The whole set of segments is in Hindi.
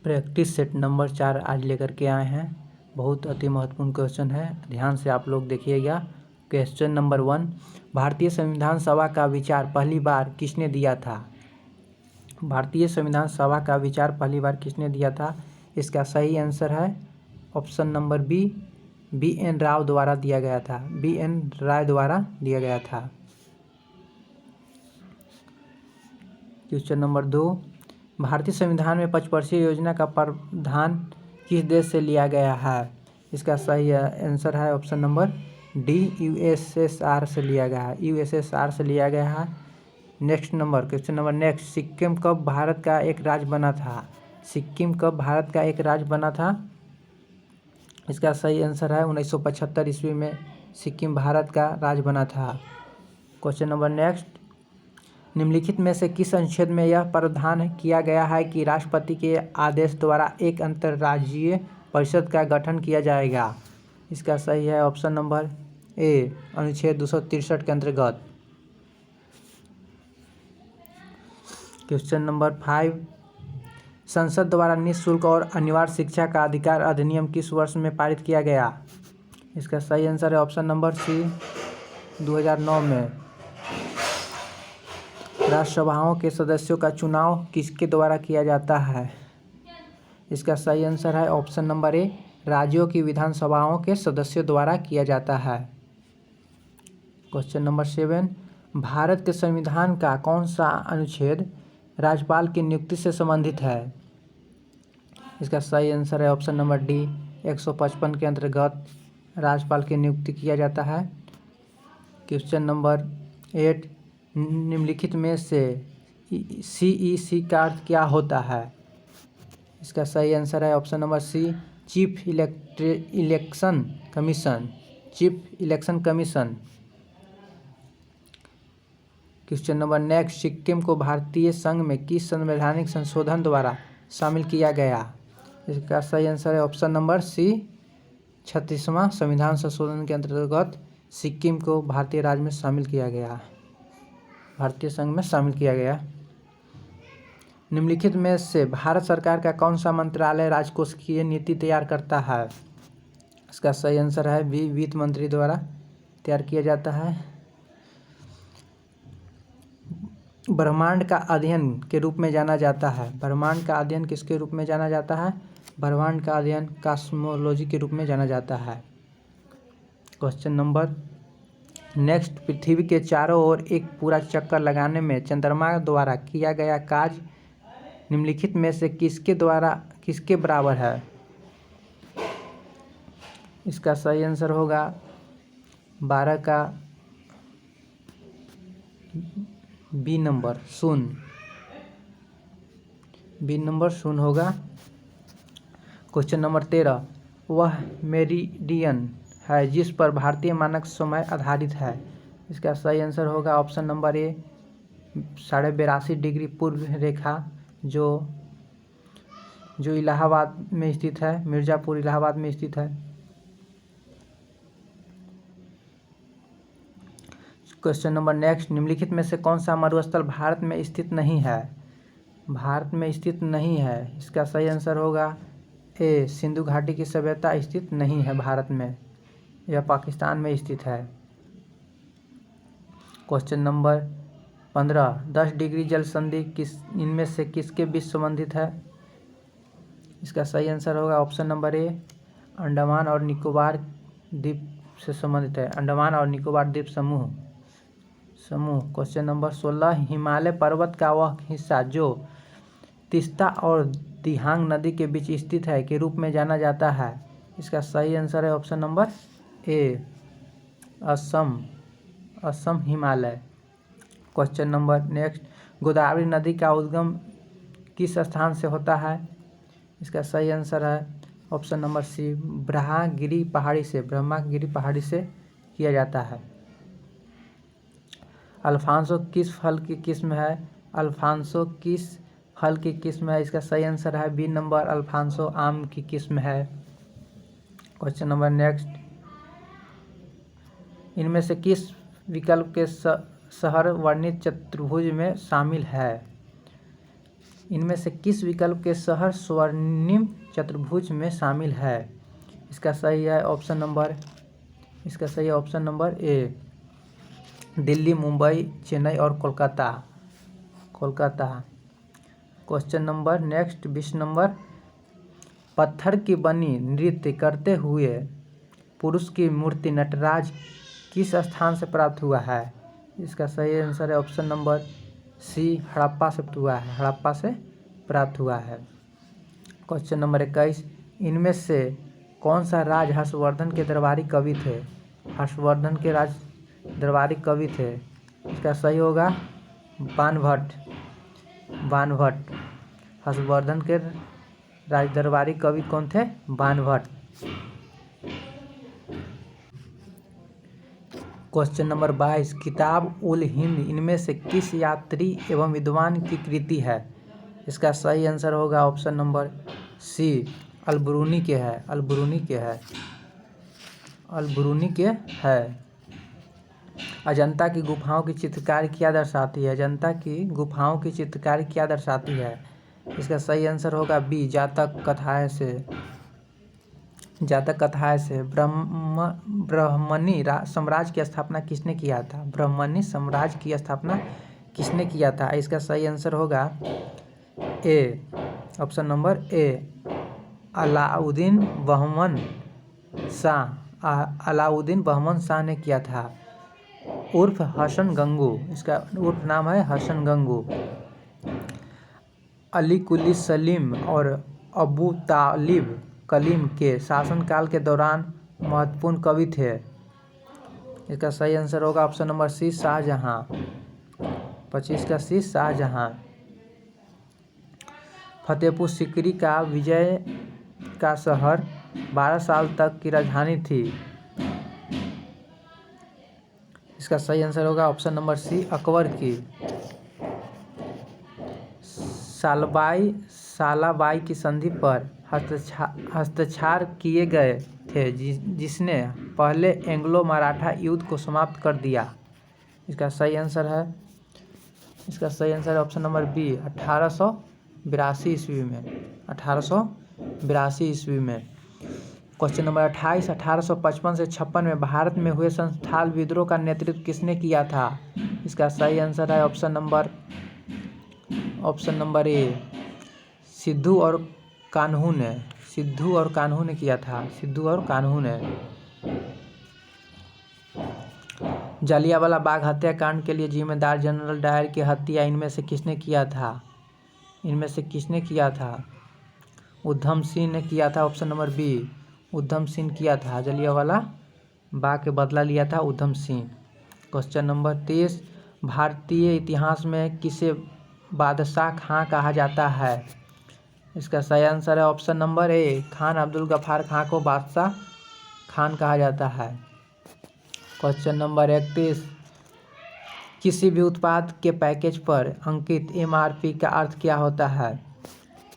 प्रैक्टिस सेट नंबर 4 आज लेकर के आए हैं। बहुत अति महत्वपूर्ण क्वेश्चन है, ध्यान से आप लोग देखिएगा। क्वेश्चन नंबर 1, भारतीय संविधान सभा का विचार पहली बार किसने दिया था? भारतीय संविधान सभा का विचार पहली बार किसने दिया था? इसका सही आंसर है option number B N Rau द्वारा दिया गया था। बी एन राय द्वारा दिया गया था। क्वेश्चन नंबर 2, भारतीय संविधान में पंचवर्षीय योजना का प्रावधान किस देश से लिया गया है? इसका सही आंसर है ऑप्शन नंबर डी, यूएसएसआर से लिया गया है। यूएसएसआर से लिया गया है। क्वेश्चन नंबर नेक्स्ट, सिक्किम कब भारत का एक राज्य बना था? सिक्किम कब भारत का एक राज्य बना था? इसका सही आंसर है 1975 ईस्वी में सिक्किम भारत का राज्य बना था। क्वेश्चन नंबर नेक्स्ट, निम्नलिखित में से किस अनुच्छेद में यह प्रावधान किया गया है कि राष्ट्रपति के आदेश द्वारा एक अंतर्राज्यीय परिषद का गठन किया जाएगा? इसका सही है ऑप्शन नंबर ए, अनुच्छेद 263 के अंतर्गत। क्वेश्चन नंबर 5, संसद द्वारा निःशुल्क और अनिवार्य शिक्षा का अधिकार अधिनियम किस वर्ष में पारित किया गया? इसका सही आंसर है ऑप्शन नंबर सी, 2009 में। राज्यसभाओं के सदस्यों का चुनाव किसके द्वारा किया जाता है? इसका सही आंसर है ऑप्शन नंबर ए, राज्यों की विधानसभाओं के सदस्यों द्वारा किया जाता है। क्वेश्चन नंबर 7, भारत के संविधान का कौन सा अनुच्छेद राज्यपाल की नियुक्ति से संबंधित है? इसका सही आंसर है ऑप्शन नंबर डी, 155 के अंतर्गत राज्यपाल की नियुक्ति किया जाता है। क्वेश्चन नंबर 8, निम्नलिखित में से सीईसी का अर्थ क्या होता है? इसका सही आंसर है option number C, chief election commission. Chief election commission. Question number next, Sikkim को भारतीय संघ में किस संवैधानिक संशोधन द्वारा शामिल किया गया? इसका सही आंसर है ऑप्शन नंबर सी, 36वां संविधान संशोधन के अंतर्गत सिक्किम को भारतीय राज्य में शामिल किया गया, भारतीय संघ में शामिल किया गया। निम्नलिखित में से भारत सरकार का कौन सा मंत्रालय राजकोषीय नीति तैयार करता है? इसका सही आंसर है बी, वित्त मंत्री द्वारा तैयार किया जाता है। ब्रह्मांड का अध्ययन के रूप में जाना जाता है। ब्रह्मांड का अध्ययन किसके रूप में जाना जाता है? ब्रह्मांड का अध्ययन कॉस्मोलॉजी के रूप में जाना जाता है। क्वेश्चन नंबर नेक्स्ट, पृथ्वी के चारों ओर एक पूरा चक्कर लगाने में चंद्रमा द्वारा किया गया कार्य निम्नलिखित में से किसके बराबर है? इसका सही आंसर होगा 12 का बी नंबर, शून्य। बी नंबर शून्य होगा। क्वेश्चन नंबर 13, वह मेरिडियन है जिस पर भारतीय मानक समय आधारित है? इसका सही आंसर होगा ऑप्शन नंबर ए, 82.5 डिग्री पूर्व रेखा, जो इलाहाबाद में स्थित है, मिर्ज़ापुर इलाहाबाद में स्थित है। क्वेश्चन नंबर नेक्स्ट, निम्नलिखित में से कौन सा मरुस्थल भारत में स्थित नहीं है? भारत में स्थित नहीं है। इसका सही आंसर होगा ए, सिंधु घाटी की सभ्यता स्थित नहीं है भारत में, यह पाकिस्तान में स्थित है। क्वेश्चन नंबर 15, 10 डिग्री जल संधि इनमें से किसके बीच संबंधित है? इसका सही आंसर होगा ऑप्शन नंबर ए, अंडमान और निकोबार द्वीप से संबंधित है। अंडमान और निकोबार द्वीप समूह। क्वेश्चन नंबर 16, हिमालय पर्वत का वह हिस्सा जो तीस्ता और दिहांग नदी के बीच स्थित है के रूप में जाना जाता है? इसका सही आंसर है ऑप्शन नंबर ए, Assam Himalaya. Question number next, Godavari नदी का उद्गम किस स्थान से होता है? इसका सही आंसर है ऑप्शन नंबर सी, ब्रह्मागिरी पहाड़ी से किया जाता है। अल्फांसो किस फल की किस्म है? अल्फांसो किस फल की किस्म है? इसका सही आंसर है बी नंबर, अल्फांसो आम की किस्म है। क्वेश्चन नंबर नेक्स्ट, इनमें से किस विकल्प के शहर वर्णित चतुर्भुज में शामिल है? इनमें से किस विकल्प के शहर स्वर्णिम चतुर्भुज में शामिल है? इसका सही है option number A, Delhi, Mumbai, Chennai और Kolkata. Question number next 20 number, पत्थर की बनी नृत्य करते हुए पुरुष की मूर्ति नटराज किस स्थान से प्राप्त हुआ है? इसका सही आंसर है ऑप्शन नंबर सी, हड़प्पा से प्राप्त हुआ है। क्वेश्चन नंबर 21, इनमें से कौन सा राज हर्षवर्धन के दरबारी कवि थे? इसका सही होगा बाणभट्ट। हर्षवर्धन के राज दरबारी कवि कौन थे? बाणभट्ट। क्वेश्चन नंबर 22, किताब उल हिंद इनमें से किस यात्री एवं विद्वान की कृति है? इसका सही आंसर होगा ऑप्शन नंबर सी, अल-बरूनी के है। अजंता की गुफाओं की चित्रकारी क्या दर्शाती है? इसका सही आंसर होगा बी, जातक कथाएं से। ब्राह्मणी साम्राज्य की स्थापना किसने किया था? इसका सही आंसर होगा A, option number A, Alauddin Bahman Shah ने किया था, उर्फ हसन गंगू। इसका उर्फ नाम है हसन गंगू। अली कुली सलीम और अबू तालिब कलीम के शासनकाल के दौरान महत्वपूर्ण कवि थे। इसका सही आंसर होगा ऑप्शन नंबर सी, शाहजहां। 25 का सी, शाहजहां। फतेहपुर सीकरी का विजय का शहर 12 साल तक की राजधानी थी। इसका सही आंसर होगा ऑप्शन नंबर सी, अकबर की। सालाबाई की संधि पर हस्ताक्षर किए गए थे जिसने पहले एंग्लो मराठा युद्ध को समाप्त कर दिया। इसका सही आंसर है ऑप्शन नंबर बी, 1882 ईस्वी में। क्वेश्चन नंबर 28, 1855 से 56 में भारत में हुए संथाल विद्रोह का नेतृत्व किसने किया था? इसका सही आंसर है ऑप्शन नंबर ए, सिद्धू और कान्हू ने किया था। जलियांवाला बाग हत्याकांड के लिए जिम्मेदार जनरल डायर की हत्या इनमें से किसने किया था? उधम सिंह ने किया था, option number B, Udham Singh किया था। जलियांवाला बाग के बदला लिया था उधम सिंह। क्वेश्चन नंबर 23, भारतीय इतिहास में किसे बादशाह खां कहा जाता है? इसका सही आंसर है option number A, Khan Abdul Ghaffar Khan को बादशाह खान कहा जाता है। क्वेश्चन नंबर 31, किसी भी उत्पाद के पैकेज पर अंकित MRP का अर्थ क्या होता है?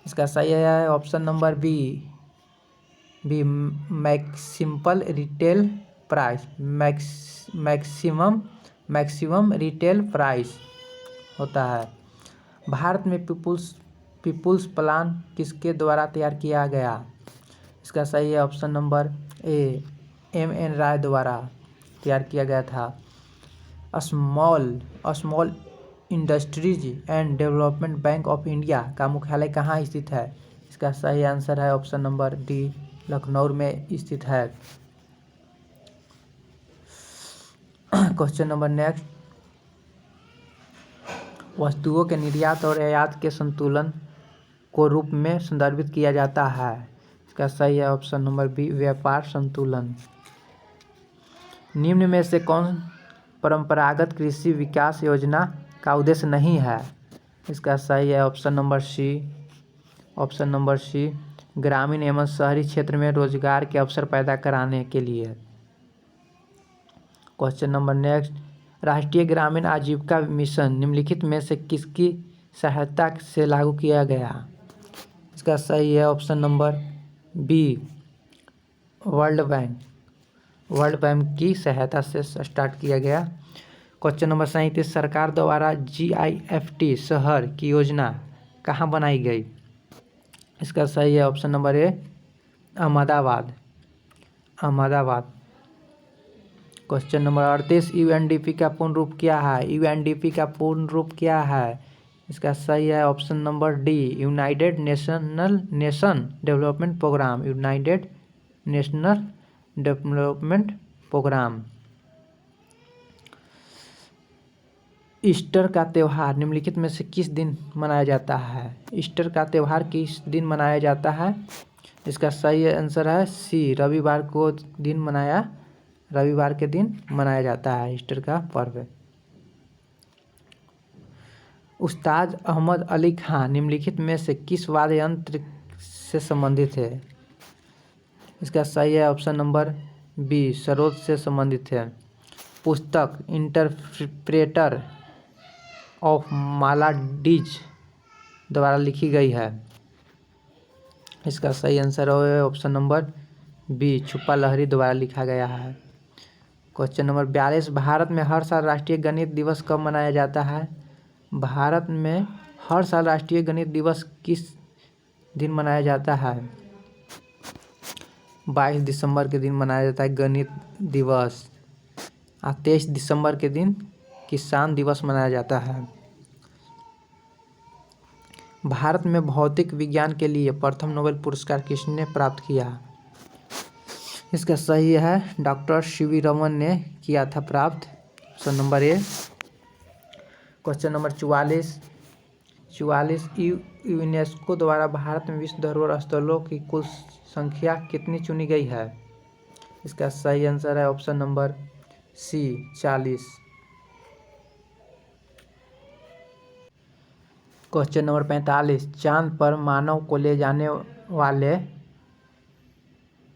इसका सही है option number B, maximum retail price होता है। भारत में पीपुल्स प्लान किसके द्वारा तैयार किया गया? इसका सही है ऑप्शन नंबर ए, MN राय द्वारा तैयार किया गया था। Small industries and development bank of India का मुख्यालय कहाँ स्थित है? इसका सही आंसर है ऑप्शन नंबर डी, लखनऊ में स्थित है। क्वेश्चन नंबर नेक्स्ट, वस्तुओं के निर्यात और आयात के संतुलन को रूप में संदर्भित किया जाता है। इसका सही है ऑप्शन नंबर बी, व्यापार संतुलन। निम्न में से कौन परंपरागत कृषि विकास योजना का उद्देश्य नहीं है? इसका सही है ऑप्शन नंबर सी, ग्रामीण एवं शहरी क्षेत्र में रोजगार के अवसर पैदा कराने के लिए। क्वेश्चन नंबर नेक्स्ट, राष्ट्रीय ग्रामीण आजीविका मिशन निम्नलिखित में से किसकी सहायता से लागू किया गया? इसका सही है option number B, world bank की सहायता से स्टार्ट किया गया। क्वेश्चन नंबर 37, सरकार द्वारा GIFT शहर की योजना कहाँ बनाई गई? इसका सही है ऑप्शन नंबर ए, Ahmedabad. Ahmedabad. Question number 38, UNDP का पूर्ण रूप क्या है? यूएनडीपी का पूर्ण रूप क्या है? इसका सही है option number D, united nation development programme. United national development programme. Easter का त्यौहार निम्नलिखित में से किस दिन मनाया जाता है? ईस्टर का त्यौहार किस दिन मनाया जाता है? इसका सही आंसर है सी, रविवार के दिन मनाया जाता है ईस्टर का पर्व। उस्ताद अहमद अली खां निम्नलिखित में से किस वाद्य यंत्र से संबंधित है? इसका सही है ऑप्शन नंबर बी, सरोद से संबंधित है। पुस्तक इंटरप्रेटर ऑफ मालाडीज द्वारा लिखी गई है। इसका सही आंसर है ऑप्शन नंबर बी, छुपा लहरी द्वारा लिखा गया है। क्वेश्चन नंबर 42, भारत में हर साल राष्ट्रीय गणित दिवस कब मनाया जाता है? भारत में हर साल राष्ट्रीय गणित दिवस किस दिन मनाया जाता है? 22 दिसंबर के दिन मनाया जाता है गणित दिवस। 23 दिसंबर के दिन किसान दिवस मनाया जाता है। भारत में भौतिक विज्ञान के लिए प्रथम नोबेल पुरस्कार किसने प्राप्त किया? इसका सही है डॉक्टर सीवी रमन ने किया था प्राप्त, ऑप्शन नंबर ए। क्वेश्चन नंबर 44, यूनेस्को द्वारा भारत में विश्व धरोहर स्थलों की कुल संख्या कितनी चुनी गई है? इसका सही आंसर है option number C, 40। Question number 45, चांद पर मानव को ले जाने वाले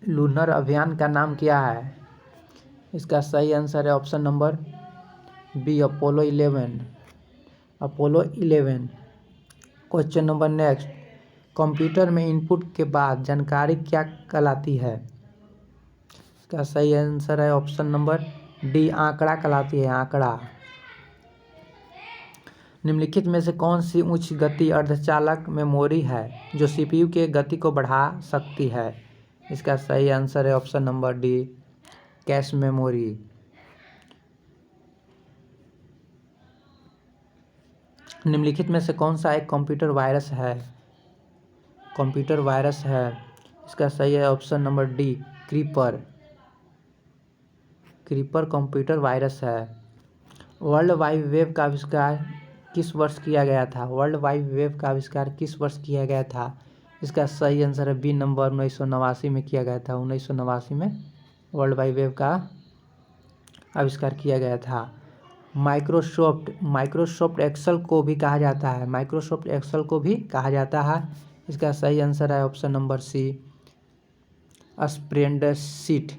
लूनर अभियान का नाम क्या है? इसका सही आंसर है option number B, Apollo 11। Apollo 11। Question number next, computer में इनपुट के बाद जानकारी क्या कहलाती है? इसका सही आंसर है ऑप्शन नंबर डी, आंकड़ा कहलाती है, आंकड़ा। निम्नलिखित में से कौन सी उच्च गति अर्धचालक मेमोरी है जो सीपीयू के गति को बढ़ा सकती है? इसका सही आंसर है option number D, cache memory. निम्नलिखित में से कौन सा एक कंप्यूटर वायरस है? कंप्यूटर वायरस है। इसका सही है option number D, creeper. Creeper computer virus है। वर्ल्ड वाइड वेब का आविष्कार किस वर्ष किया गया था? वर्ल्ड वाइड वेब का आविष्कार किस वर्ष किया गया था? इसका सही आंसर है बी नंबर, 1989 में किया गया था। 1989 में वर्ल्ड वाइड वेब का आविष्कार किया गया था। माइक्रोसॉफ्ट एक्सेल को भी कहा जाता है, माइक्रोसॉफ्ट एक्सेल को भी कहा जाता है। इसका सही आंसर है option number C, spreadsheet.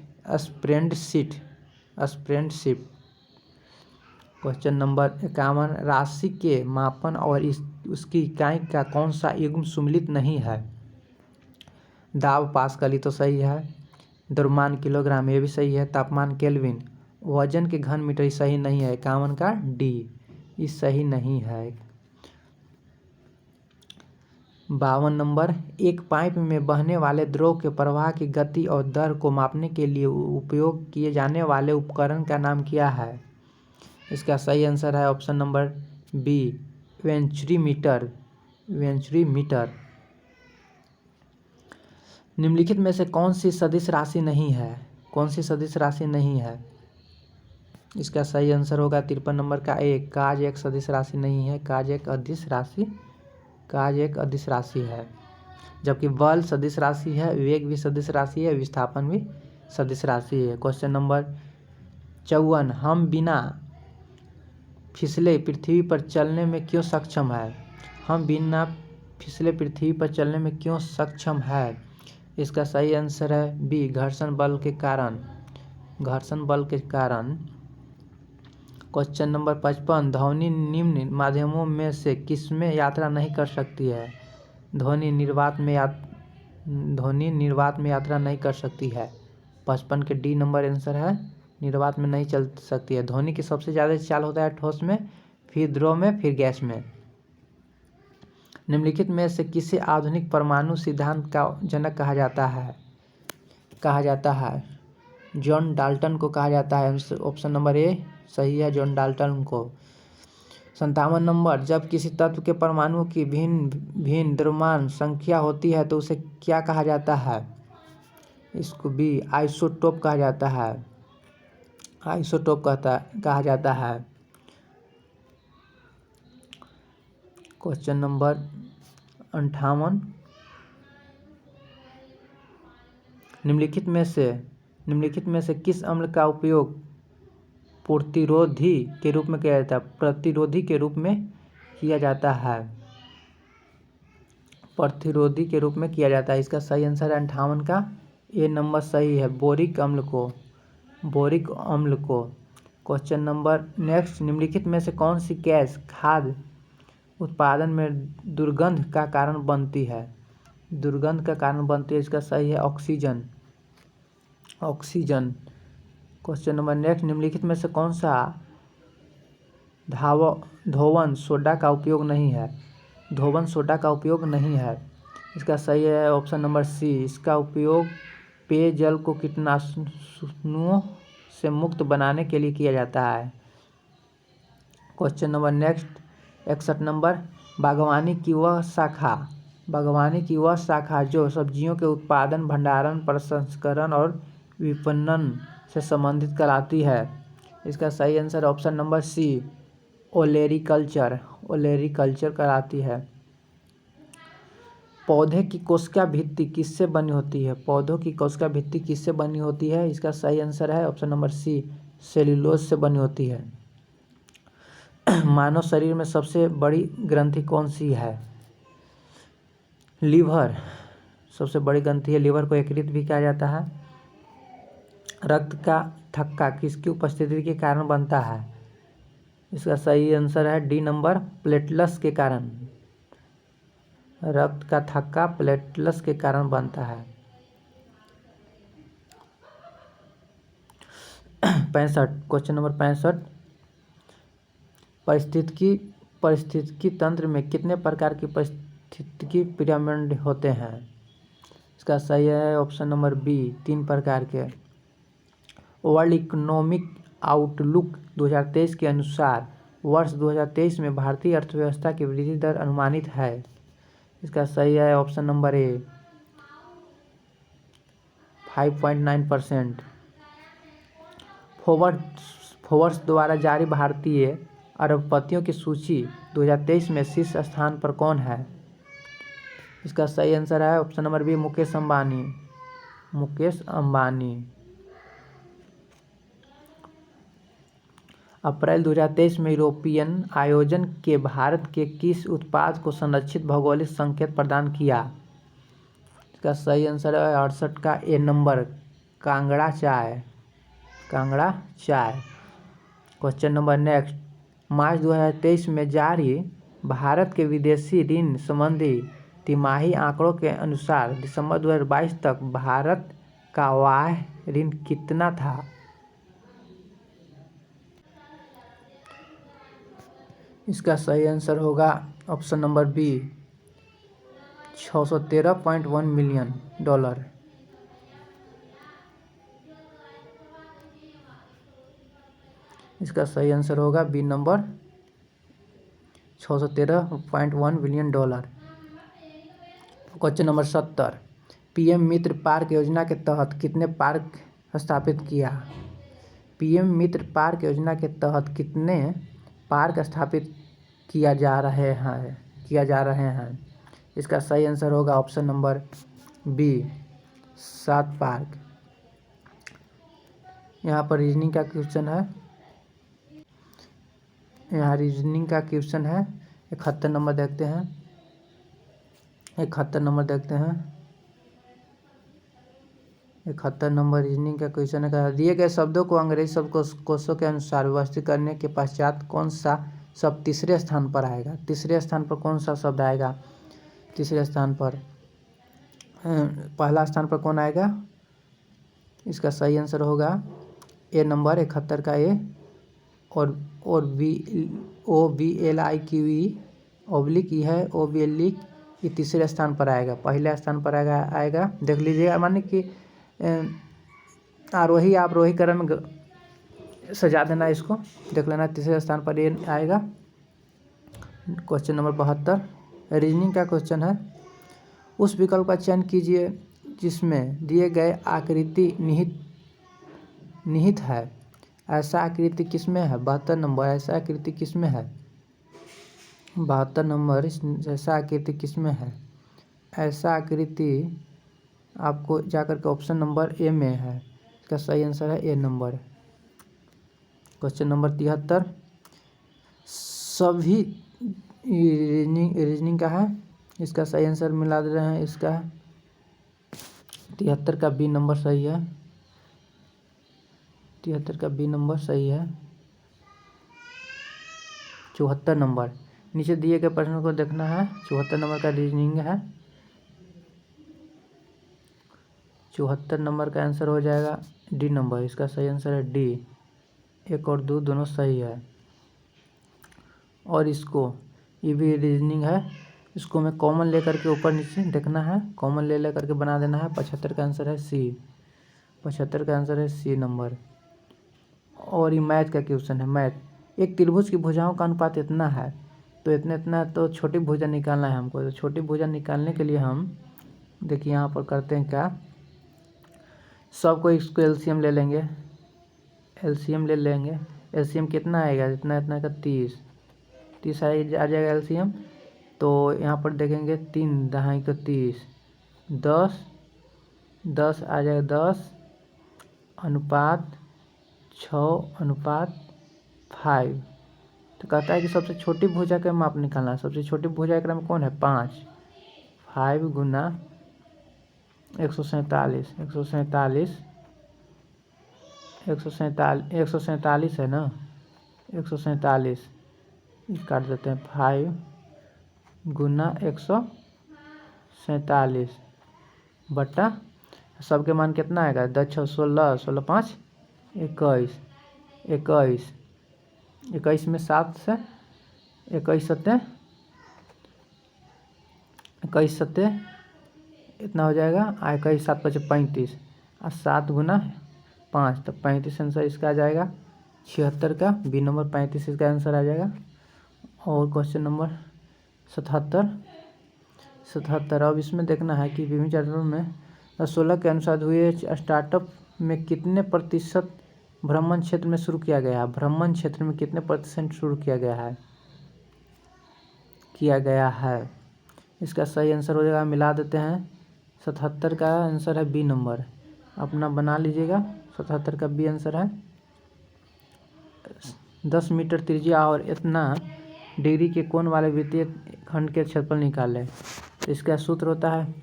Question number 51, राशि के मापन और उसकी इकाई का कौन सा युग्म सम्मिलित नहीं है? दाब पास्कल, ये तो सही है। द्रव्यमान किलोग्राम, ये भी सही है। तापमान केल्विन, वजन के घन मीटर, ये सही नहीं है। 51 का डी, ये सही नहीं है। 52 नंबर, एक पाइप में बहने वाले द्रव के प्रवाह की गति और दर को मापने के लिए उपयोग किए जाने वाले उपकरण का नाम क्या है? इसका सही आंसर है ऑप्शन नंबर बी, वेंचुरीमीटर। निम्नलिखित में से कौन सी सदिश राशि नहीं है? कौन सी सदिश राशि नहीं है? इसका सही आंसर होगा 53 नंबर का ए, काज एक सदिश राशि नहीं है। काज एक अदिश राशि है। जबकि बल सदिश राशि है, वेग भी सदिश राशि है, विस्थापन भी सदिश राशि है। क्वेश्चन नंबर 54, हम बिना फिसले पृथ्वी पर चलने में क्यों सक्षम है? हम बिना फिसले पृथ्वी पर चलने में क्यों सक्षम है? इसका सही आंसर है बी, घर्षण बल के कारण। क्वेश्चन नंबर 55, ध्वनि निम्न माध्यमों में से किसमें यात्रा नहीं कर सकती है? ध्वनि निर्वात में यात्रा नहीं कर सकती है। 55 के डी नंबर आंसर है, निर्वात में नहीं चल सकती है। ध्वनि की सबसे ज़्यादा चाल होता है ठोस में, फिर द्रव में, फिर गैस में। निम्नलिखित में से किसे आधुनिक परमाणु सिद्धांत का जनक कहा जाता है? जॉन डाल्टन को कहा जाता है। ऑप्शन नंबर ए सही है, जॉन डाल्टन को। 57 नंबर, जब किसी तत्व के परमाणुओं की भिन्न भिन्न द्रव्यमान संख्या होती है तो उसे क्या कहा जाता है? इसको भी आइसोटोप कहा जाता है। आइसोटोप कहा जाता है। क्वेश्चन नंबर 58, निम्नलिखित में से किस अम्ल का उपयोग प्रतिरोधी के रूप में किया जाता है? प्रतिरोधी के रूप में किया जाता है। इसका सही आंसर है 58 का ए नंबर सही है, बोरिक अम्ल को। क्वेश्चन नंबर नेक्स्ट, निम्नलिखित में से कौन सी गैस खाद्य उत्पादन में दुर्गंध का कारण बनती है? इसका सही है ऑक्सीजन। क्वेश्चन नंबर नेक्स्ट, निम्नलिखित में से कौन सा धोवन सोडा का उपयोग नहीं है? इसका सही है ऑप्शन नंबर सी, इसका उपयोग पेयजल को कीटनाशकों से मुक्त बनाने के लिए किया जाता है। क्वेश्चन नंबर नेक्स्ट 61 नंबर, बागवानी की वह शाखा जो सब्जियों के उत्पादन, भंडारण, प्रसंस्करण और विपणन से संबंधित कराती है। इसका सही answer option number C, olericulture कराती है। पौधे की कोशिका भित्ति किससे बनी होती है? इसका सही आंसर है ऑप्शन नंबर सी, सेल्यूलोज से बनी होती है। मानव शरीर में सबसे बड़ी ग्रंथि कौन सी है? लीवर सबसे बड़ी ग्रंथि है। लीवर को यकृत भी कहा जाता है। रक्त का थक्का किसकी उपस्थिति के कारण बनता है? इसका सही आंसर है डी नंबर, प्लेटलेट्स के कारण। रक्त का थक्का प्लेटलेट्स के कारण बनता है। 65, क्वेश्चन नंबर 65, पारिस्थितिकी तंत्र में कितने प्रकार की पारिस्थितिकी पिरामिड होते हैं? इसका सही है ऑप्शन नंबर बी, 3 प्रकार के। वर्ल्ड इकोनॉमिक आउटलुक 2023 के अनुसार वर्ष 2023 में भारतीय अर्थव्यवस्था की वृद्धि दर अनुमानित है। इसका सही है ऑप्शन नंबर ए, 5.9%। फोर्ब्स द्वारा जारी भारतीय अरबपतियों की सूची 2023 में शीर्ष स्थान पर कौन है? इसका सही आंसर है option number B, Mukesh Ambani. April 2023 में यूरोपियन आयोजन के भारत के किस उत्पाद को संरक्षित भौगोलिक संकेत प्रदान किया? इसका सही आंसर है 68 का ए नंबर, कांगड़ा चाय। क्वेश्चन नंबर नेक्स्ट, मार्च 2023 में जारी भारत के विदेशी ऋण संबंधी तिमाही आंकड़ों के अनुसार दिसंबर 2022 तक भारत का बाह्य ऋण कितना था? इसका सही आंसर होगा ऑप्शन नंबर बी, $613.1 मिलियन। इसका सही आंसर होगा B number, $613.1 billion. Question number 70, PM Mitra park योजना के तहत कितने पार्क स्थापित किया? पीएम मित्र पार्क योजना के तहत कितने पार्क स्थापित किया जा रहे हैं? इसका सही आंसर होगा ऑप्शन नंबर बी, 7 पार्क। यहाँ पर रीजनिंग का क्वेश्चन है। 71 नंबर देखते हैं। 71 नंबर रीजनिंग का क्वेश्चन है। दिए गए शब्दों को अंग्रेजी शब्दकोशों के अनुसार व्यवस्थित करने के पश्चात कौन सा शब्द तीसरे स्थान पर आएगा? तीसरे स्थान पर कौन सा शब्द आएगा? तीसरे स्थान पर पहला स्थान पर कौन आएगा? इसका सही आंसर होगा ए नंबर, 71 का ए, और OBLIQUE ऑब्लिक ई है, ओब्लिक ये तीसरे स्थान पर आएगा, पहले स्थान पर आएगा देख लीजिएगा। माने कि आरोही आरोही क्रम में सजा देना, इसको देख लेना, तीसरे स्थान पर ये आएगा। क्वेश्चन नंबर 72 रीजनिंग का क्वेश्चन है। उस विकल्प का चयन कीजिए जिसमें दिए गए आकृति निहित है। ऐसा आकृति किसमें है? 72 नंबर। ऐसा आकृति किसमें है? 72 नंबर। ऐसा आकृति किसमें है? ऐसा आकृति आपको जाकर के ऑप्शन नंबर ए में है। इसका सही आंसर है ए नंबर। क्वेश्चन नंबर 73 सभी रीजनिंग का है। इसका सही आंसर मिला दे रहे हैं। इसका 73 का बी नंबर सही है। 73 का बी नंबर सही है। 74 नंबर नीचे दिए गए प्रश्नों को देखना है। 74 नंबर का रीजनिंग है। 74 नंबर का आंसर हो जाएगा डी नंबर। इसका सही आंसर है डी। 1 और 2 दोनों सही है। और इसको ये भी रीजनिंग है, इसको मैं कॉमन लेकर के ऊपर नीचे देखना है, कॉमन ले करके बना देना है। 75 का आंसर है सी। 75 का आंसर है सी नंबर। और ये मैथ का क्वेश्चन है। मैथ एक त्रिभुज की भुजाओं का अनुपात इतना है, तो इतना तो छोटी भुजा निकालना है हमको। तो छोटी भुजा निकालने के लिए हम देखिए यहाँ पर करते हैं क्या, सबको इसको एलसीएम ले लेंगे। एलसीएम ले लेंगे। एलसीएम कितना आएगा? इतना का 30 आ जाएगा एलसीएम। तो यहाँ पर देखेंगे 3 दहाई को 30, 10 आ जाएगा 10 अनुपात 6:5। तो कहता है कि सबसे छोटी भुजा का माप निकालना है। सबसे छोटी भुजा एक में कौन है? 5 गुना 147 है ना। 147 काट देते हैं। 5 गुना 147 बटा सबके मान कितना आएगा? 10 6 16, 16 5 21, 21 में 7 से 21 सत्ते इतना हो जाएगा। 21 7 5 35 और 7 गुना 5 तो 35 आंसर इसका आ जाएगा। 76 का बी नंबर 35 इसका आंसर आ जाएगा। और क्वेश्चन नंबर 77 अब इसमें देखना है कि विभिन्न चरणों में 16 के अनुसार हुए स्टार्टअप में कितने प्रतिशत भ्रमण क्षेत्र में शुरू किया गया है? भ्रमण क्षेत्र में कितने प्रतिशत शुरू किया गया है? इसका सही आंसर हो जाएगा, मिला देते हैं। 77 का आंसर है बी नंबर, अपना बना लीजिएगा। 77 का बी आंसर है। 10 मीटर त्रिज्या और इतना डिग्री के कोण वाले वृत्तीय खंड के क्षेत्रफल निकालें। इसका सूत्र होता है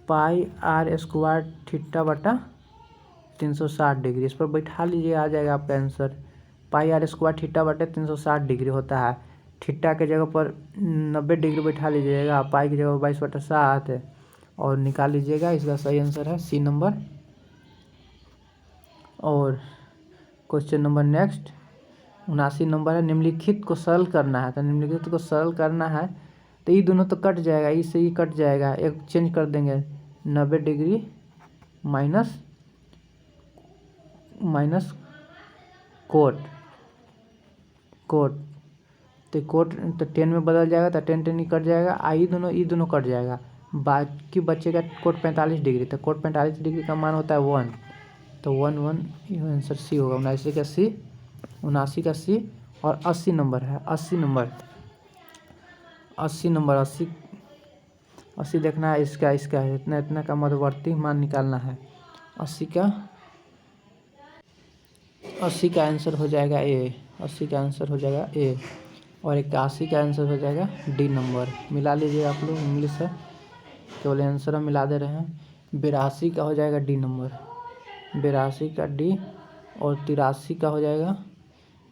पाई आर स्क्वायर थीटा बटा 360 डिग्री। इस पर बैठा लीजिए, आ जाएगा आपका answer. Pi r square theta बटे 360 डिग्री होता है। थीटा के जगह पर 90 डिग्री बैठा लीजिएगा, पाई की जगह 22/7 है और निकाल लीजिएगा। इसका सही आंसर है सी नंबर। और क्वेश्चन नंबर नेक्स्ट 79 नंबर है। निम्नलिखित को सरल करना है। तो निम्नलिखित को सरल करना है तो ये दोनों तो कट जाएगा, इससे ये कट जाएगा, एक चेंज कर देंगे। 90 डिग्री माइनस कोट तो कोट तो 10 में बदल जाएगा, तो 10 ही कट जाएगा। ये दोनों कट जाएगा, बाकी बचेगा कोट 45 डिग्री। तो कोट 45 डिग्री का मान होता है 1, तो 1 ये आंसर सी होगा। 79 का सी, 79 का सी। और 80 नंबर है। 80 देखना है। इसका इतना का मध्यवर्ती मान निकालना है। 80 का आंसर हो जाएगा ए। 80 का आंसर हो जाएगा ए। और 81 का आंसर हो जाएगा डी नंबर। मिला लीजिए आप लोग, इंग्लिश है केवल आंसर हम मिला दे रहे हैं। 82 का हो जाएगा डी नंबर। 82 का डी। और 83 का हो जाएगा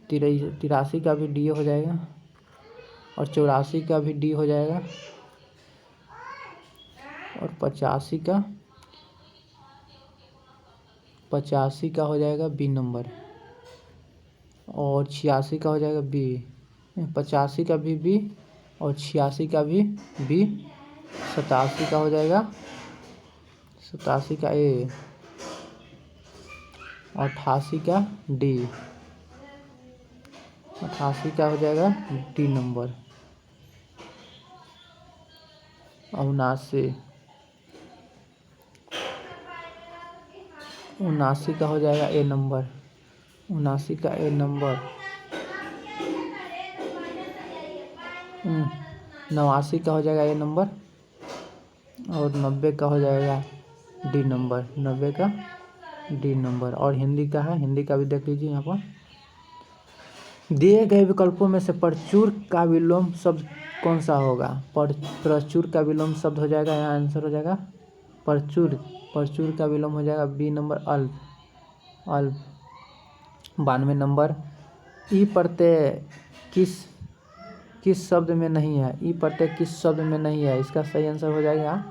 83 का भी डी हो जाएगा। और 84 का भी डी हो जाएगा। और 85 का हो जाएगा बी नंबर। और 86 का हो जाएगा बी। 85 का भी बी और 86 का भी बी, 87 का हो जाएगा 87 का ए, 88 का डी, 88 का हो जाएगा डी नंबर, 79 का हो जाएगा ए नंबर, 79 का ए नंबर, 89 का हो जाएगा ए नंबर और 90 का हो जाएगा डी नंबर, 90 का डी नंबर। और हिंदी का है, हिंदी का भी देख लीजिए यहाँ पर। दिए गए विकल्पों में से प्रचुर का विलोम शब्द कौन सा होगा? प्रचुर का विलोम शब्द हो जाएगा, यहाँ आंसर हो जाएगा प्रचुर, प्रचुर का विलोम हो जाएगा बी नंबर अल्प, अल्प। 92 नंबर, ई प्रत्यय किस शब्द में नहीं है? ई प्रत्यय किस शब्द में नहीं है? इसका सही आंसर हो जाएगा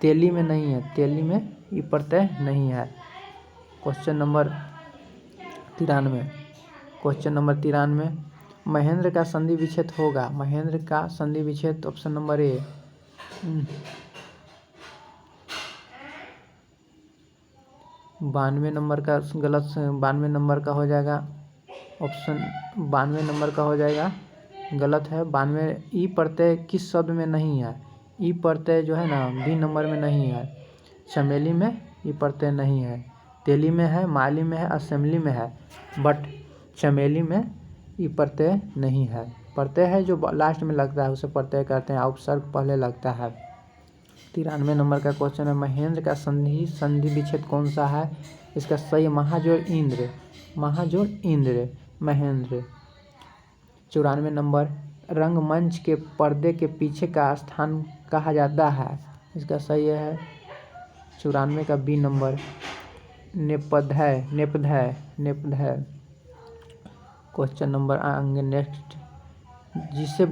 तेली में नहीं है, तेली में ई प्रत्यय नहीं है। Question number 93, question number 93, Mahendra का संधि विच्छेद होगा, महेंद्र का संधि विच्छेद ऑप्शन नंबर ए, 92 नंबर का गलत, 92 नंबर का हो जाएगा ऑप्शन, 92 नंबर का हो जाएगा गलत है। 92 ई प्रत्यय किस शब्द में नहीं है? ई प्रत्यय जो है ना बी नंबर में नहीं है। चमेली में ई प्रत्यय नहीं है, तेली में है, माली में है, असेंबली में है, बट चमेली में ई प्रत्यय नहीं है। प्रत्यय है जो लास्ट में लगता है उसे प्रत्यय कहते हैं, उपसर्ग पहले लगता है। 93 नंबर का क्वेश्चन है, महेंद्र का संधि विच्छेद कौन सा है? इसका सही महाजोड़ इंद्र, महाजोड़ इंद्र, महेंद्र। 94 नंबर, रंगमंच के पर्दे के पीछे का स्थान कहा जाता है? इसका सही है 94 का बी नंबर, नेपथ्य, नेपथ्य, नेपथ्य। क्वेश्चन नंबर आएंगे नेक्स्ट, जिसे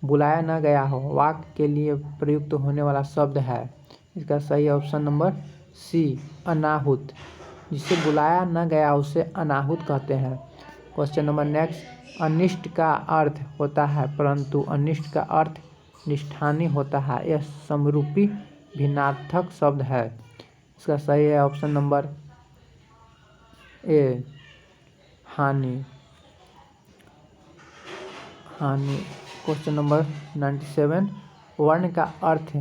बुलाया न गया हो वाक्य के लिए प्रयुक्त होने वाला शब्द है? इसका सही ऑप्शन नंबर सी, अनाहुत। जिसे बुलाया न गया उसे अनाहुत कहते हैं। क्वेश्चन नंबर नेक्स्ट, अनिष्ट का अर्थ होता है परंतु अनिष्ट का अर्थ निष्ठानी होता है, यह समरूपी भिन्नार्थक शब्द है। इसका सही है ऑप्शन नंबर ए, हानि, हानि। क्वेश्चन नंबर 97, वर्ण का अर्थ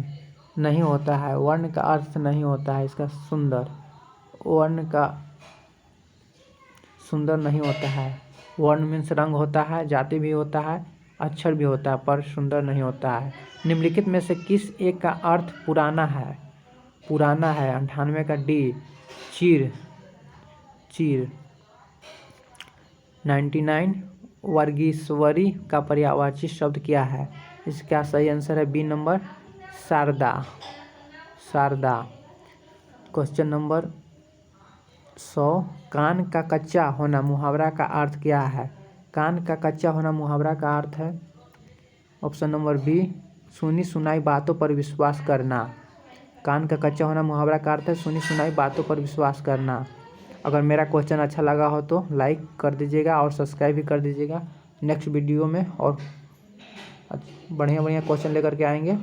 नहीं होता है, वर्ण का अर्थ नहीं होता है, इसका सुंदर, वर्ण का सुंदर नहीं होता है। वर्ण मीन्स रंग होता है, जाति भी होता है, अक्षर भी होता है, पर सुंदर नहीं होता है। निम्नलिखित में से किस एक का अर्थ पुराना है? पुराना है 98 का डी, चीर, चीर। 99, वर्गीश्वरी का पर्यायवाची शब्द क्या है? इसका सही आंसर है B number, Sharada, Sharada. Question number 100, कान का कच्चा होना मुहावरा का अर्थ क्या है? कान का कच्चा होना मुहावरा का अर्थ है ऑप्शन नंबर बी, सुनी सुनाई बातों पर विश्वास करना। कान का कच्चा होना मुहावरा का अर्थ है सुनी सुनाई बातों पर विश्वास करना। अगर मेरा क्वेश्चन अच्छा लगा हो तो लाइक कर दीजिएगा और सब्सक्राइब भी कर दीजिएगा। नेक्स्ट वीडियो में और बढ़िया बढ़िया क्वेश्चन लेकर के आएंगे।